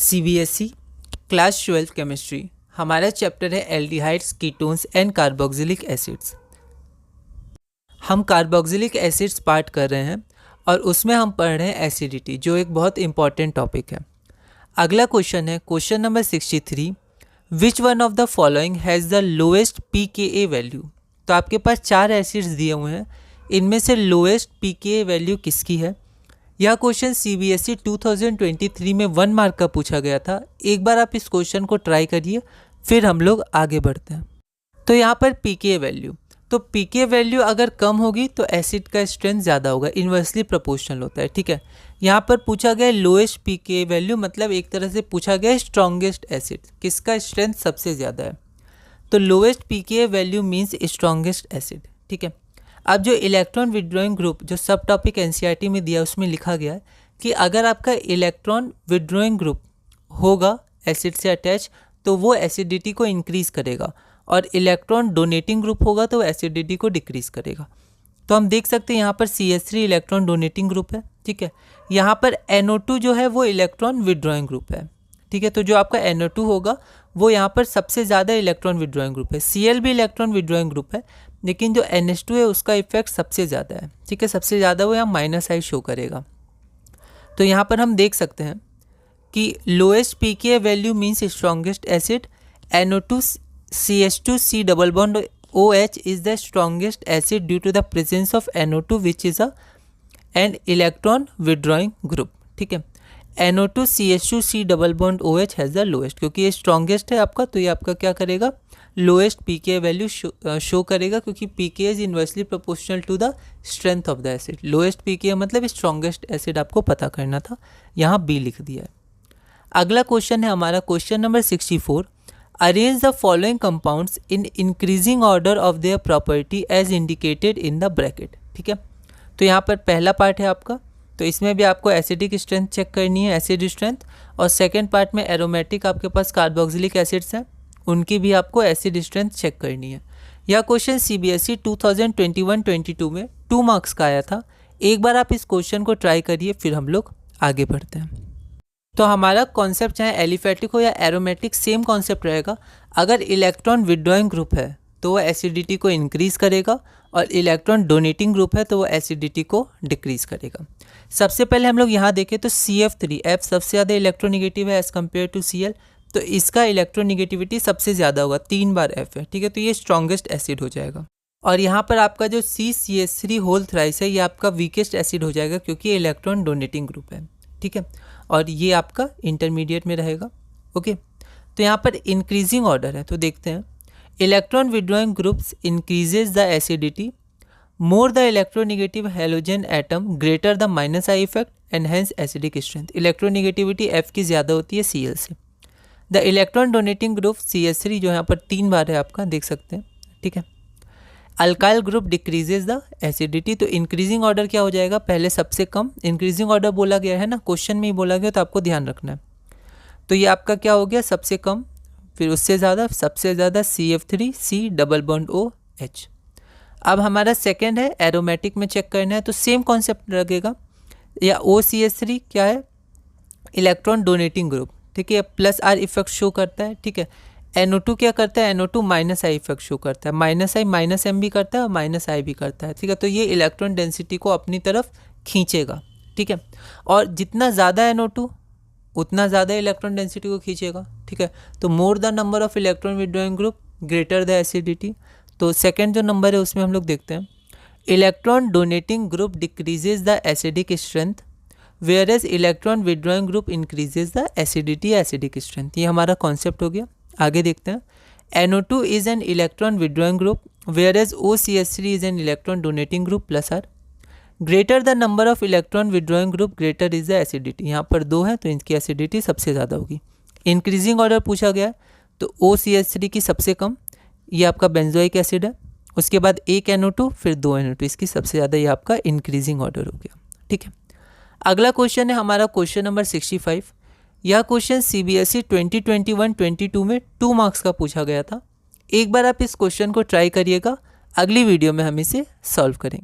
CBSE class 12 chemistry. हमारा chapter है aldehydes, ketones and carboxylic acids. हम कार्बोक्सिलिक एसिड्स पार्ट कर रहे हैं और उसमें हम पढ़ रहे हैं एसिडिटी, जो एक बहुत इंपॉर्टेंट टॉपिक है। अगला क्वेश्चन है question number 63, which one of the following has the lowest pKa value. तो आपके पास 4 एसिड्स दिए हुए हैं, इनमें से लोएस्ट pKa वैल्यू किसकी है। यह क्वेश्चन CBSE 2023 में 1 मार्क का पूछा गया था। एक बार आप इस क्वेश्चन को ट्राई करिए, फिर हम लोग आगे बढ़ते हैं। तो यहाँ पर pKa वैल्यू, तो pKa वैल्यू अगर कम होगी तो एसिड का स्ट्रेंथ ज़्यादा होगा, इन्वर्सली प्रोपोर्शनल होता है, ठीक है। यहाँ पर पूछा गया लोएस्ट pKa वैल्यू, मतलब एक तरह से पूछा गया स्ट्रॉन्गेस्ट एसिड, किसका स्ट्रेंथ सबसे ज़्यादा है। तो lowest pKa value means strongest acid, ठीक है। अब जो इलेक्ट्रॉन विड्रॉइंग ग्रुप, जो सब टॉपिक NCERT में दिया उसमें लिखा गया है कि अगर आपका इलेक्ट्रॉन विड्रॉइंग ग्रुप होगा एसिड से अटैच तो वो एसिडिटी को इंक्रीज़ करेगा, और इलेक्ट्रॉन डोनेटिंग ग्रुप होगा तो एसिडिटी को डिक्रीज़ करेगा। तो हम देख सकते हैं यहाँ पर CH3 इलेक्ट्रॉन डोनेटिंग ग्रुप है, ठीक है। यहाँ पर NO2 जो है वो इलेक्ट्रॉन विड्रॉइंग ग्रुप है, ठीक है। तो जो आपका NO2 होगा वो यहाँ पर सबसे ज़्यादा इलेक्ट्रॉन विड्रॉइंग ग्रुप है। Cl भी इलेक्ट्रॉन विड्रॉइंग ग्रुप है, लेकिन जो NH2 है उसका इफेक्ट सबसे ज़्यादा है, ठीक है। सबसे ज़्यादा वो यहाँ -I शो करेगा। तो यहाँ पर हम देख सकते हैं कि lowest pKa value means strongest acid. NO2 CH2C double bond OH is the strongest acid due to the presence of NO2 which is an electron withdrawing group, ठीक है। NO2 CH2C double bond OH has the lowest, क्योंकि ये strongest है आपका, तो ये आपका क्या करेगा, लोएस्ट pKa वैल्यू शो करेगा, क्योंकि pKa is inversely proportional to the strength of the acid. Lowest pKa मतलब स्ट्रॉन्गेस्ट एसिड आपको पता करना था, यहाँ B लिख दिया है। अगला क्वेश्चन है हमारा question number 64, arrange the following compounds in increasing order of their property as indicated in the bracket, ठीक है। तो यहाँ पर पहला पार्ट है आपका, तो इसमें भी आपको एसिडिक स्ट्रेंथ चेक करनी है, एसिड स्ट्रेंथ, और सेकेंड पार्ट में एरोमेटिक आपके पास कार्बोक्सिलिक एसिड्स हैं, उनकी भी आपको एसिड स्ट्रेंथ चेक करनी है। यह क्वेश्चन CBSE 2021-22 में 2 मार्क्स का आया था। एक बार आप इस क्वेश्चन को ट्राई करिए, फिर हम लोग आगे बढ़ते हैं। तो हमारा कॉन्सेप्ट चाहे एलिफेटिक हो या एरोमेटिक, सेम कॉन्सेप्ट रहेगा। अगर इलेक्ट्रॉन विड्रॉइंग ग्रुप है तो वो एसिडिटी को इंक्रीज़ करेगा, और इलेक्ट्रॉन डोनेटिंग ग्रुप है तो वो एसिडिटी को डिक्रीज़ करेगा। सबसे पहले हम लोग यहाँ देखें तो CF3, F सबसे ज़्यादा इलेक्ट्रोनिगेटिव है एज़ कम्पेयर टू Cl, तो इसका इलेक्ट्रोनिगेटिविटी सबसे ज़्यादा होगा, 3 बार F है, ठीक है। तो ये स्ट्रॉन्गेस्ट एसिड हो जाएगा। और यहाँ पर आपका जो CCH3 होल थ्राइस है, ये आपका वीकेस्ट एसिड हो जाएगा, क्योंकि ये इलेक्ट्रॉन डोनेटिंग ग्रुप है, ठीक है। और ये आपका इंटरमीडिएट में रहेगा, ओके। तो यहाँ पर इंक्रीजिंग ऑर्डर है, तो देखते हैं। Electron withdrawing groups increases the acidity, more the electronegative halogen atom greater the -I effect and hence acidic strength. Electronegativity F की ज़्यादा होती है Cl से। The electron donating group CH3 जो यहाँ पर 3 बार है आपका, देख सकते हैं, ठीक है। Alkyl group decreases the acidity, तो इंक्रीजिंग ऑर्डर क्या हो जाएगा, पहले सबसे कम, इंक्रीजिंग ऑर्डर बोला गया है ना, क्वेश्चन में ही बोला गया, तो आपको ध्यान रखना है। तो ये आपका क्या हो गया, सबसे कम, फिर उससे ज़्यादा, सबसे ज़्यादा CF3C डबल बॉन्ड OH। अब हमारा सेकेंड है एरोमेटिक में चेक करना है, तो सेम कॉन्सेप्ट लगेगा, या OCH3 क्या है, इलेक्ट्रॉन डोनेटिंग ग्रुप, ठीक है, +R इफेक्ट शो करता है, ठीक है। NO2 क्या करता है, NO2 -I इफेक्ट शो करता है, -I -M भी करता है और -I भी करता है, ठीक है। तो ये इलेक्ट्रॉन डेंसिटी को अपनी तरफ खींचेगा, ठीक है। और जितना ज़्यादा NO2 उतना ज़्यादा इलेक्ट्रॉन डेंसिटी को खींचेगा, ठीक है। तो more the number of electron withdrawing group greater the acidity. तो सेकेंड जो नंबर है उसमें हम लोग देखते हैं, electron donating group decreases the acidic strength, whereas electron withdrawing group increases the acidity acidic strength. ये हमारा कॉन्सेप्ट हो गया। आगे देखते हैं, NO2 is an electron withdrawing group, whereas OCH3 is an electron donating group +R। Greater the number of electron withdrawing group greater is the acidity. यहाँ पर 2 है तो इनकी एसिडिटी सबसे ज़्यादा होगी। इंक्रीजिंग ऑर्डर पूछा गया है, तो OCH3 की सबसे कम, ये आपका बेंजोइक एसिड है, उसके बाद 1 NO2 फिर 2 NO2, इसकी सबसे ज़्यादा, ये आपका इंक्रीजिंग ऑर्डर हो गया, ठीक है। अगला क्वेश्चन है हमारा क्वेश्चन नंबर 65। यह क्वेश्चन CBSE 2021-22 में 2 मार्क्स का पूछा गया था। एक बार आप इस क्वेश्चन को ट्राई करिएगा, अगली वीडियो में हम इसे सॉल्व करेंगे।